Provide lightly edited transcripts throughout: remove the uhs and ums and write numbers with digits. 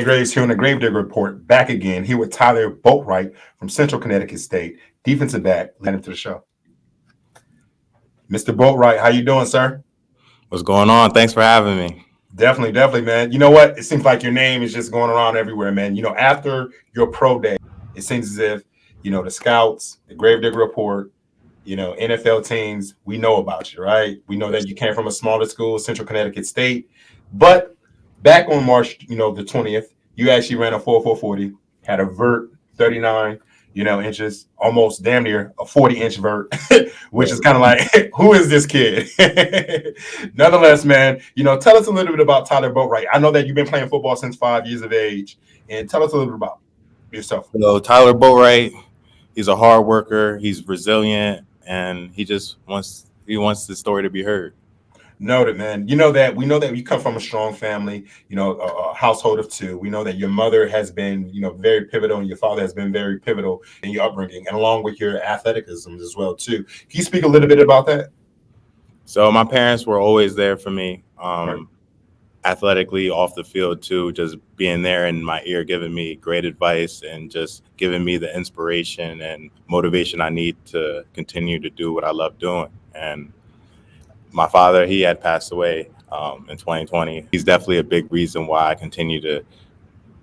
Graves here on the Gravedigger Report, back again here with Tyler Boatwright from Central Connecticut State, defensive back. Let him to the show. Mr. Boatwright, how you doing, sir? What's going on? Thanks for having me. Definitely, man. You know what? It seems like your name is just going around everywhere, man. After your pro day, it seems as if, the scouts, the Gravedigger Report, NFL teams, we know about you, right? We know that you came from a smaller school, Central Connecticut State. But back on March, the 20th, you actually ran a 4.40, had a vert 39, inches, almost damn near a 40-inch vert, which is kind of like, who is this kid? Nonetheless, man, tell us a little bit about Tyler Boatwright. I know that you've been playing football since 5 years of age, and tell us a little bit about yourself. So Tyler Boatwright, he's a hard worker, he's resilient, and he wants the story to be heard. Noted, man. We know that you come from a strong family, a household of two. We know that your mother has been, very pivotal, and your father has been very pivotal in your upbringing, and along with your athleticism as well, too. Can you speak a little bit about that? So my parents were always there for me, athletically, off the field too, just being there in my ear, giving me great advice and just giving me the inspiration and motivation I need to continue to do what I love doing. And my father, he had passed away in 2020. He's definitely a big reason why I continue to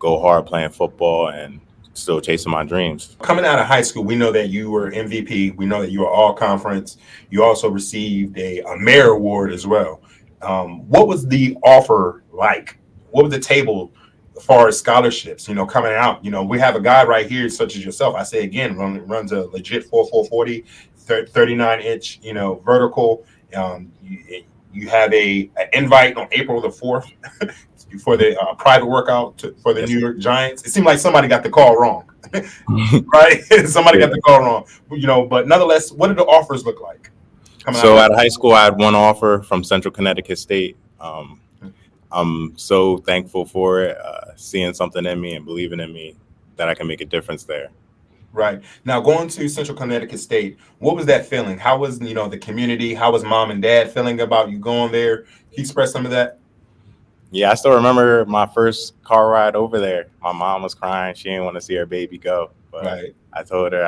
go hard playing football and still chasing my dreams. Coming out of high school, we know that you were MVP. We know that you were all conference. You also received a Mayer Award as well. What was the offer like? What was the table as far as scholarships, coming out? We have a guy right here, such as yourself. I say again, runs a legit 4.40, 39-inch, vertical. You have an invite on April the 4th for the private workout for the New York Giants. It seemed like somebody got the call wrong, right? Somebody got the call wrong, but nonetheless, what did the offers look like? So out of high school, I had one offer from Central Connecticut State. I'm so thankful for it, seeing something in me and believing in me that I can make a difference there. Right. Now, going to Central Connecticut State, what was that feeling? How was, the community? How was mom and dad feeling about you going there? Can you express some of that? Yeah, I still remember my first car ride over there. My mom was crying. She didn't want to see her baby go. But I told her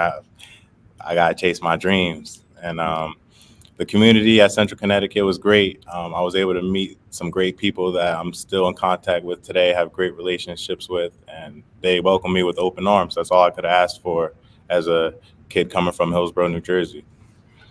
I got to chase my dreams. And the community at Central Connecticut was great. I was able to meet some great people that I'm still in contact with today, have great relationships with, and they welcomed me with open arms. That's all I could ask for as a kid coming from Hillsborough, New Jersey.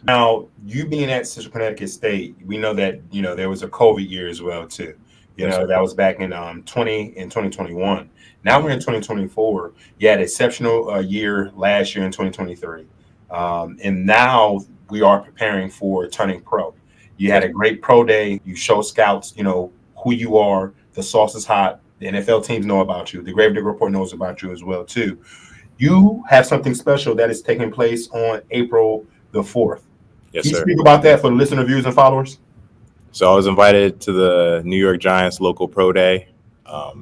Now, you being at Central Connecticut State, we know that, there was a COVID year as well, too. That was back in 2021. Now we're in 2024. You had an exceptional year last year in 2023. And now we are preparing for turning pro. You had a great pro day. You show scouts, who you are. The sauce is hot. The NFL teams know about you. The Gravedigger Report knows about you as well, too. You have something special that is taking place on April the 4th. Yes, Can you sir. speak about that for the listener, viewers, and followers? So I was invited to the New York Giants local pro day.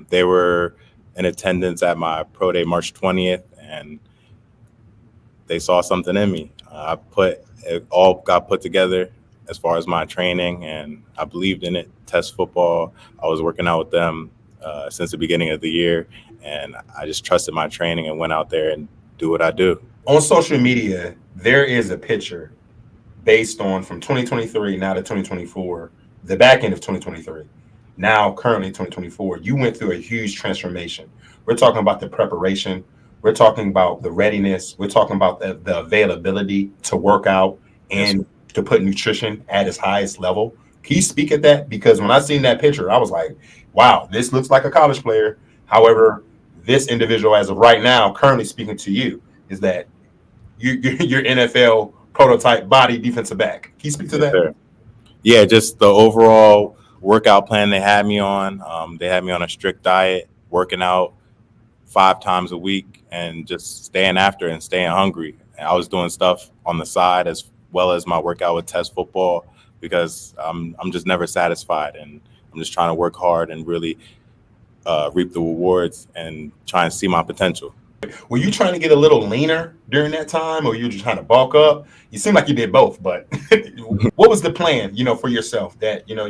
They were in attendance at my pro day March 20th, and they saw something in me. It all got put together as far as my training, and I believed in it. Test football, I was working out with them since the beginning of the year, and I just trusted my training and went out there and do what I do. On social media, there is a picture based on from 2023 now to 2024, the back end of 2023, now currently 2024. You went through a huge transformation. We're talking about the preparation. We're talking about the readiness. We're talking about the availability to work out and to put nutrition at its highest level. Can you speak at that? Because when I seen that picture, I was like, wow, this looks like a college player. However, this individual, as of right now, currently speaking to you, is that you're NFL prototype body defensive back. Can you speak to that? Sure. Yeah, just the overall workout plan they had me on. They had me on a strict diet, working out 5 times a week and just staying after and staying hungry. And I was doing stuff on the side as well as my workout with test football because I'm just never satisfied, and I'm just trying to work hard and really reap the rewards and try and see my potential. Were you trying to get a little leaner during that time, or you were just trying to bulk up? You seem like you did both, but what was the plan, for yourself that, your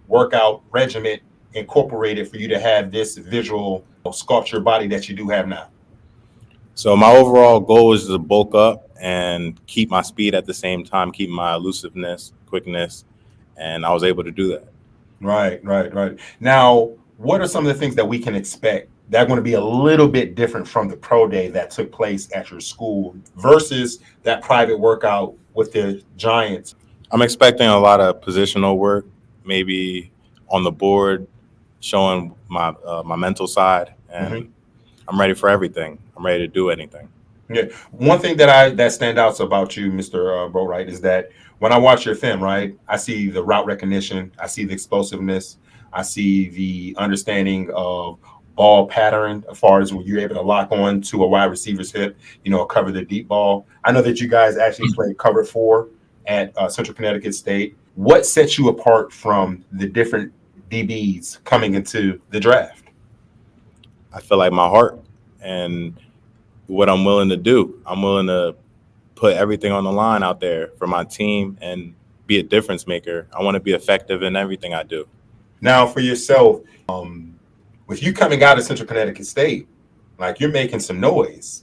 workout regimen incorporated for you to have this visual sculpt your body that you do have now? So my overall goal is to bulk up and keep my speed at the same time, keep my elusiveness, quickness, and I was able to do that. Right. Now, what are some of the things that we can expect that are going to be a little bit different from the pro day that took place at your school versus that private workout with the Giants? I'm expecting a lot of positional work, maybe on the board, showing my mental side, and I'm ready for everything. I'm ready to do anything. Yeah. One thing that stand outs about you, Mr. Boatwright, is that when I watch your film, right, I see the route recognition, I see the explosiveness, I see the understanding of ball pattern as far as when you're able to lock on to a wide receiver's hip, cover the deep ball. I know that you guys actually played cover 4 at Central Connecticut State. What sets you apart from the different DBs coming into the draft? I feel like my heart and what I'm willing to do. I'm willing to put everything on the line out there for my team and be a difference maker. I want to be effective in everything I do. Now, for yourself, with you coming out of Central Connecticut State, like you're making some noise,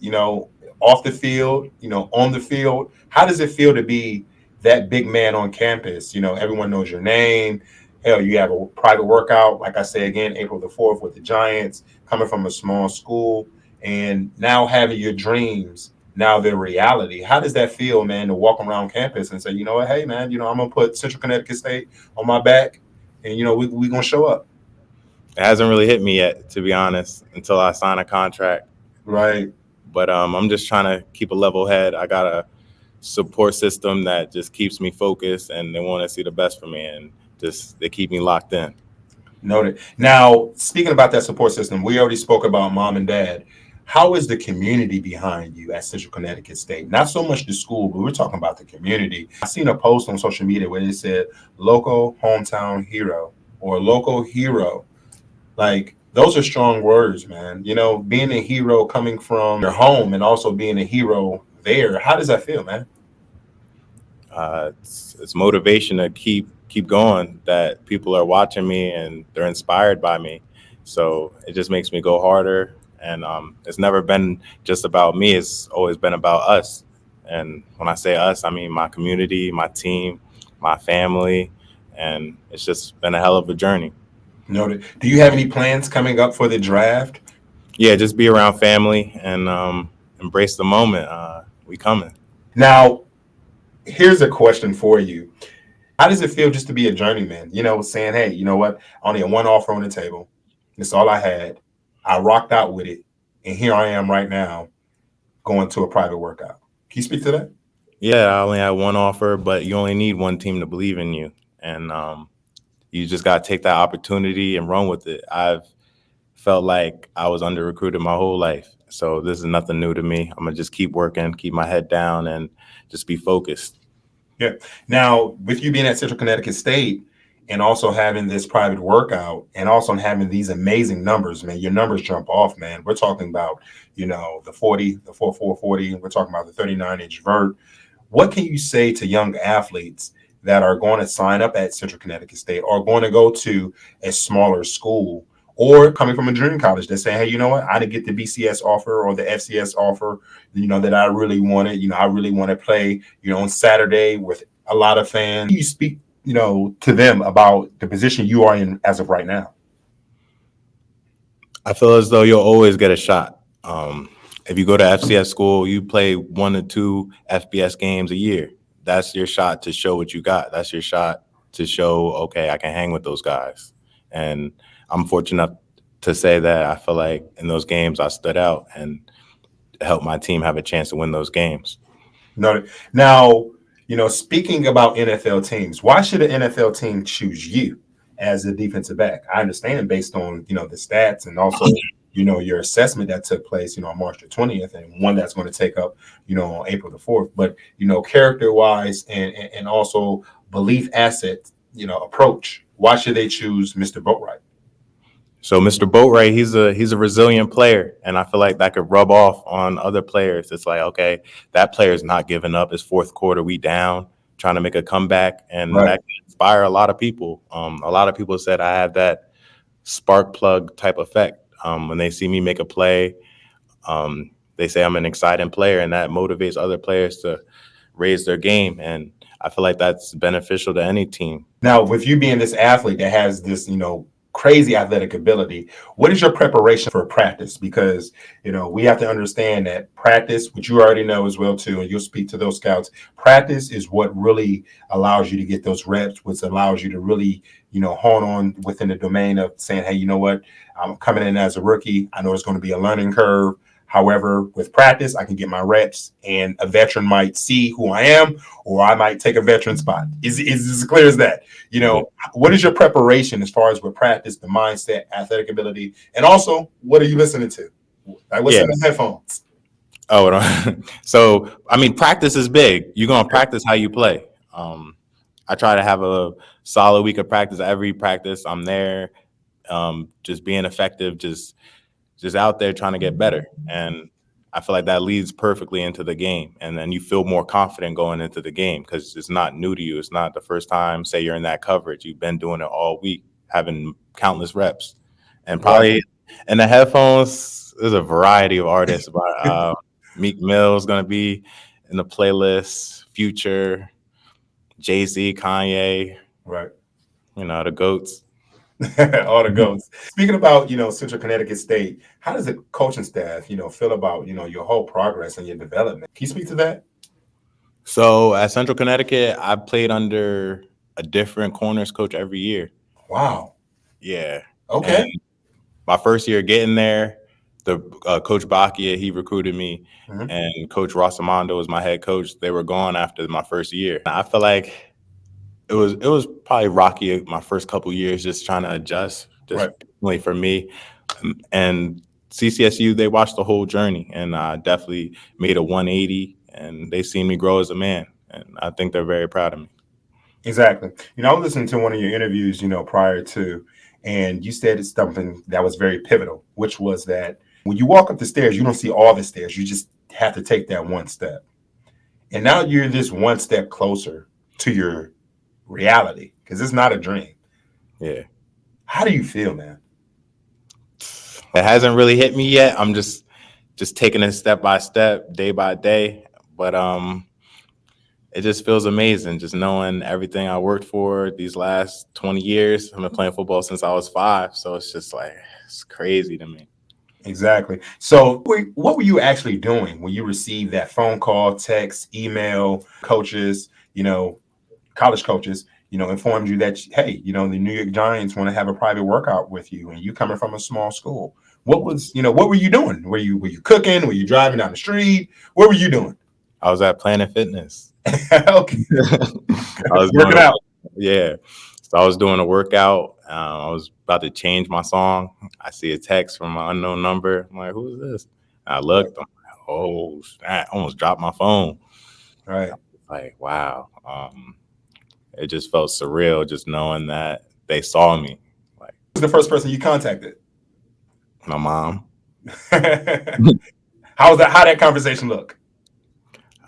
off the field, on the field. How does it feel to be that big man on campus? Everyone knows your name. Hell, you have a private workout, like I say again, April the 4th with the Giants, coming from a small school, and now having your dreams, now they're reality. How does that feel, man, to walk around campus and say, you know what, hey, man, I'm going to put Central Connecticut State on my back, and, we're going to show up? It hasn't really hit me yet, to be honest, until I sign a contract. Right. But I'm just trying to keep a level head. I got a support system that just keeps me focused, and they want to see the best for me, and they keep me locked in. Noted. Now, speaking about that support system, we already spoke about mom and dad. How is the community behind you at Central Connecticut State? Not so much the school, but we're talking about the community. I seen a post on social media where it said local hometown hero or local hero. Like, those are strong words, man. Being a hero coming from your home and also being a hero there. How does that feel, man? It's motivation to keep going, that people are watching me and they're inspired by me. So it just makes me go harder. And it's never been just about me. It's always been about us. And when I say us, I mean my community, my team, my family. And it's just been a hell of a journey. Noted. Do you have any plans coming up for the draft? Yeah, just be around family and embrace the moment. We coming. Now, here's a question for you. How does it feel just to be a journeyman? Saying, hey, you know what? I only had one offer on the table. That's all I had. I rocked out with it. And here I am right now going to a private workout. Can you speak to that? Yeah, I only had one offer, but you only need one team to believe in you. And you just got to take that opportunity and run with it. I've felt like I was under recruited my whole life. So this is nothing new to me. I'm going to just keep working, keep my head down, and just be focused. Yeah. Now, with you being at Central Connecticut State and also having this private workout and also having these amazing numbers, man, your numbers jump off, man. We're talking about, the 40, the 4.440. We're talking about the 39-inch vert. What can you say to young athletes that are going to sign up at Central Connecticut State or going to go to a smaller school or coming from a junior college that's saying, hey, you know what? I didn't get the BCS offer or the FCS offer, that I really wanted. I really want to play, on Saturday with a lot of fans. You speak, to them about the position you are in as of right now. I feel as though you'll always get a shot. If you go to FCS school, you play 1 to 2 FBS games a year. That's your shot to show what you got. That's your shot to show, okay, I can hang with those guys. And I'm fortunate to say that I feel like in those games I stood out and helped my team have a chance to win those games. No. Now, speaking about NFL teams, why should an NFL team choose you as a defensive back? I understand based on, the stats and also, your assessment that took place, on March the 20th and one that's going to take up, on April the 4th. But, character-wise and also belief asset, approach, why should they choose Mr. Boatwright? So Mr. Boatwright, he's a resilient player, and I feel like that could rub off on other players. It's like, okay, that player's not giving up. It's fourth quarter, we down, trying to make a comeback, and Right. that can inspire a lot of people. A lot of people said I have that spark plug type effect. When they see me make a play, they say I'm an exciting player, and that motivates other players to raise their game. And I feel like that's beneficial to any team. Now, with you being this athlete that has this, crazy athletic ability, what is your preparation for practice? Because, we have to understand that practice, which you already know as well too, and you'll speak to those scouts, practice is what really allows you to get those reps, which allows you to really, hone on within the domain of saying, hey, you know what, I'm coming in as a rookie. I know it's going to be a learning curve. However, with practice, I can get my reps, and a veteran might see who I am, or I might take a veteran spot. Is as clear as that. What is your preparation as far as with practice, the mindset, athletic ability, and also what are you listening to? Like what's in the headphones? Oh, so I mean, practice is big. You're gonna practice how you play. I try to have a solid week of practice. Every practice, I'm there, just being effective, just out there trying to get better. And I feel like that leads perfectly into the game. And then you feel more confident going into the game because it's not new to you. It's not the first time, say, you're in that coverage. You've been doing it all week, having countless reps. And probably in the headphones, there's a variety of artists. But Meek Mill is going to be in the playlist, Future, Jay-Z, Kanye. Right. The GOATs. All the goats. Speaking about, Central Connecticut State, how does the coaching staff, feel about, your whole progress and your development? Can you speak to that? So at Central Connecticut, I played under a different corners coach every year. Wow. Yeah. Okay. And my first year getting there, the Coach Bakia, he recruited me, and Coach Rosamondo was my head coach. They were gone after my first year. I feel like it was probably rocky my first couple years, just trying to adjust, just personally for me. And CCSU, they watched the whole journey, and I definitely made a 180, and they seen me grow as a man, and I think they're very proud of me. Exactly. I was listening to one of your interviews, prior to, and you said it's something that was very pivotal, which was that when you walk up the stairs, you don't see all the stairs. You just have to take that one step. And now you're this one step closer to your reality because it's not a dream. Yeah. How do you feel, man? It hasn't really hit me yet. I'm just taking it step by step, day by day. But it just feels amazing just knowing everything I worked for these last 20 years. I've been playing football since I was 5. So it's just like, it's crazy to me. Exactly. So what were you actually doing when you received that phone call, text, email, coaches, college coaches, informed you that, hey, the New York Giants want to have a private workout with you, and you coming from a small school? What were you doing? Were you cooking? Were you driving down the street? What were you doing? I was at Planet Fitness. Okay. I was working out. Yeah. So I was doing a workout. I was about to change my song. I see a text from an unknown number. I'm like, who is this? And I looked. I'm like, oh, I almost dropped my phone. Right. Like, wow. It just felt surreal just knowing that they saw me. Like, who's the first person you contacted? My mom. How'd that conversation look?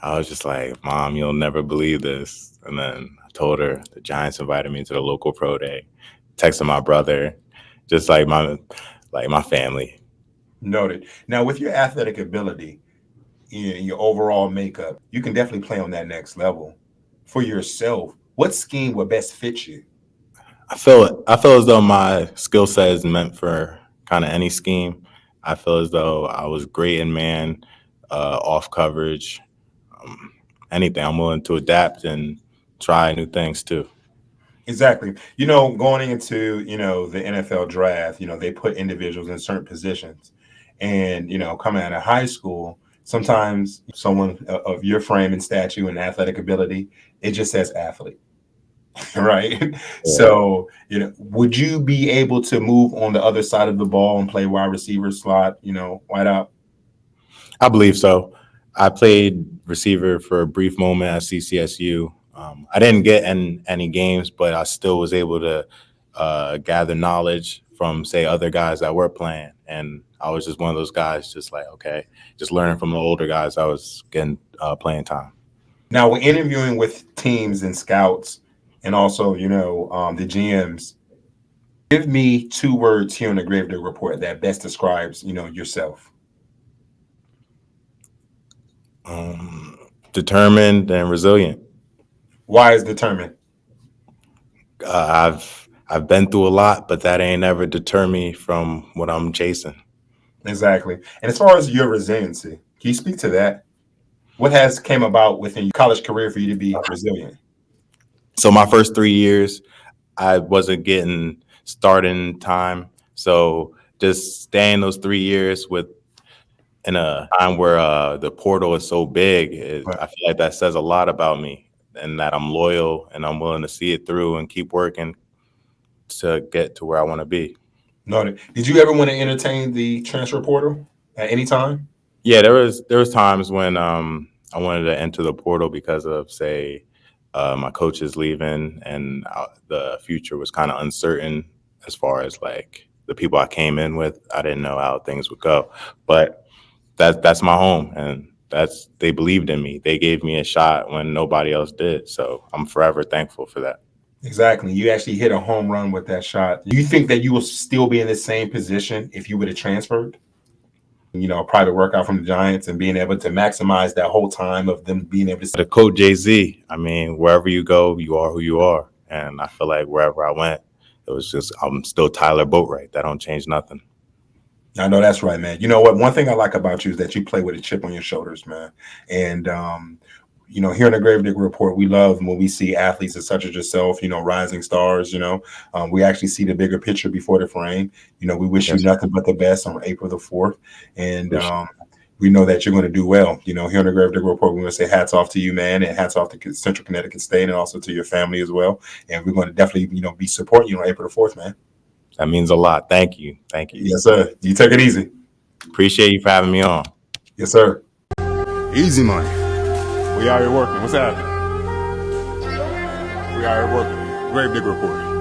I was just like, Mom, you'll never believe this. And then I told her the Giants invited me to the local pro day. Texted my brother, just like my family. Noted. Now, with your athletic ability and your overall makeup, you can definitely play on that next level. For yourself, what scheme would best fit you? I feel as though my skill set is meant for kind of any scheme. I feel as though I was great in man, off coverage, anything. I'm willing to adapt and try new things too. Exactly. Going into, the NFL draft, they put individuals in certain positions. And, coming out of high school, sometimes someone of your frame and stature and athletic ability, it just says athlete. Right. Yeah. So, would you be able to move on the other side of the ball and play wide receiver slot, wide out? I believe so. I played receiver for a brief moment at CCSU. I didn't get in any games, but I still was able to gather knowledge from, say, other guys that were playing. And I was just one of those guys, just like, okay, just learning from the older guys. I was getting playing time. Now, we're interviewing with teams and scouts and also, the GMs. Give me 2 words here on the Gravedigger Report that best describes, yourself. Determined and resilient. Why is determined? I've been through a lot, but that ain't ever deter me from what I'm chasing. Exactly. And as far as your resiliency, can you speak to that? What has came about within your college career for you to be resilient? So my first 3 years, I wasn't getting starting time. So just staying those 3 years in a time where the portal is so big, Right. I feel like that says a lot about me, and that I'm loyal and I'm willing to see it through and keep working to get to where I want to be. Noted. Did you ever want to entertain the transfer portal at any time? Yeah, there was times when I wanted to enter the portal because of, say, my coach is leaving and the future was kind of uncertain as far as like the people I came in with. I didn't know how things would go, but that's my home, and they believed in me. They gave me a shot when nobody else did. So I'm forever thankful for that. Exactly. You actually hit a home run with that shot. Do you think that you will still be in the same position if you would have transferred? A private workout from the Giants and being able to maximize that whole time of them being able to. The quote Jay-Z, I mean, wherever you go, you are who you are. And I feel like wherever I went, it was just, I'm still Tyler Boatwright. That don't change nothing. I know that's right, man. You know what? One thing I like about you is that you play with a chip on your shoulders, man. And, here in the Gravedigger Report, we love when we see athletes such as yourself, rising stars, we actually see the bigger picture before the frame. We wish you nothing but the best on April the 4th. And we know that you're going to do well. Here in the Gravedigger Report, we want to say hats off to you, man, and hats off to Central Connecticut State and also to your family as well. And we're going to definitely, be supporting you on April the 4th, man. That means a lot. Thank you. Thank you. Yes, sir. You take it easy. Appreciate you for having me on. Yes, sir. Easy money. We out here working. What's happening? We out here working. Gravedigger Report.